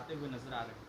आते हुए नजर आ रहे हैं?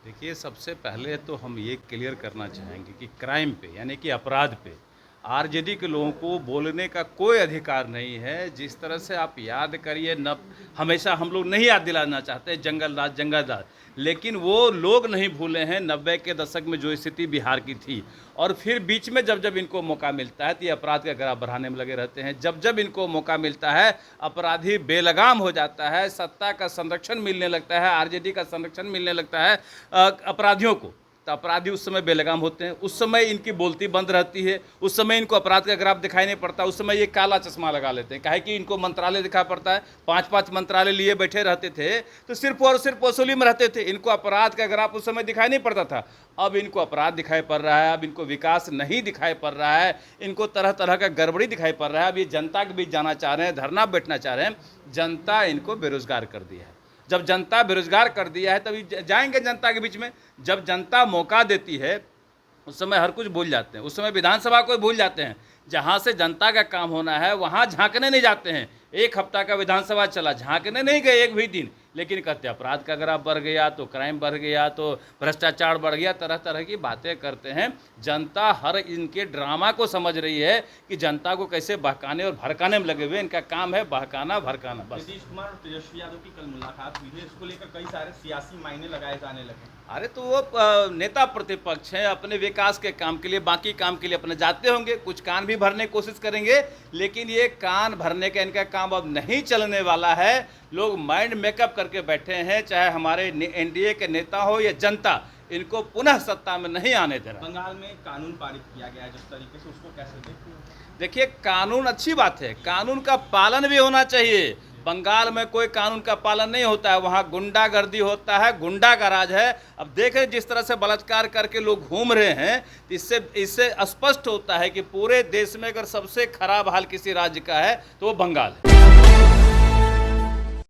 देखिए, सबसे पहले तो हम ये क्लियर करना चाहेंगे कि क्राइम पे यानी कि अपराध पे आरजेडी के लोगों को बोलने का कोई अधिकार नहीं है। जिस तरह से आप याद करिए, न हमेशा हम लोग नहीं याद दिलाना चाहते जंगल राज जंगल राज, लेकिन वो लोग नहीं भूले हैं 90 के दशक में जो स्थिति बिहार की थी। और फिर बीच में जब जब इनको मौका मिलता है तो ये अपराध का ग्राफ बढ़ाने में लगे रहते हैं। जब जब इनको मौका मिलता है अपराधी बेलगाम हो जाता है, सत्ता का संरक्षण मिलने लगता है, आरजेडी का संरक्षण मिलने लगता है अपराधियों को, तो अपराधी उस समय बेलगाम होते हैं। उस समय इनकी बोलती बंद रहती है, उस समय इनको अपराध का ग्राफ दिखाई नहीं पड़ता। उस समय ये काला चश्मा लगा लेते हैं, काहे कि इनको मंत्रालय दिखा पड़ता है। 5-5 मंत्रालय लिए बैठे रहते थे तो सिर्फ और सिर्फ वसूली में रहते थे। इनको अपराध का ग्राफ उस समय दिखाई नहीं पड़ता था। अब इनको अपराध दिखाई पड़ रहा है, अब इनको विकास नहीं दिखाई पड़ रहा है, इनको तरह तरह का गड़बड़ी दिखाई पड़ रहा है। अब ये जनता के बीच जाना चाह रहे हैं, धरना बैठना चाह रहे हैं। जनता इनको बेरोजगार कर दिया है। जब जनता बेरोजगार कर दिया है तभी जाएंगे जनता के बीच में। जब जनता मौका देती है उस समय हर कुछ भूल जाते हैं, उस समय विधानसभा को भूल जाते हैं। जहाँ से जनता का काम होना है वहाँ झांकने नहीं जाते हैं। एक हफ्ता का विधानसभा चला, झांकने नहीं गए एक भी दिन, लेकिन कहते अपराध का ग्राफ बढ़ गया, तो क्राइम बढ़ गया, तो भ्रष्टाचार बढ़ गया, तरह तरह की बातें करते हैं। जनता हर इनके ड्रामा को समझ रही है कि जनता को कैसे बहकाने और भड़काने में लगे हुए। इनका काम है बहकाना भड़काना बस। नीतीश कुमार और तेजस्वी यादव की कल मुलाकात हुई है, इसको लेकर कई सारे सियासी मायने लगाए जाने लगे। अरे तो वो नेता प्रतिपक्ष हैं, अपने विकास के काम के लिए, बाकी काम के लिए अपने जाते होंगे, कुछ कान भी भरने की कोशिश करेंगे, लेकिन ये कान भरने का इनका काम अब नहीं चलने वाला है। लोग माइंड मेकअप करके बैठे हैं, चाहे हमारे एनडीए के नेता हो या जनता, इनको पुनः सत्ता में नहीं आने दे रहा। बंगाल में कानून पारित किया गया है जिस तरीके से, उसको कैसे देखते हैं? देखिए, कानून अच्छी बात है, कानून का पालन भी होना चाहिए। बंगाल में कोई कानून का पालन नहीं होता है, वहाँ गुंडागर्दी होता है, गुंडा का राज है। अब देख रहे जिस तरह से बलात्कार करके लोग घूम रहे हैं, इससे स्पष्ट होता है कि पूरे देश में अगर सबसे खराब हाल किसी राज्य का है तो वो बंगाल है।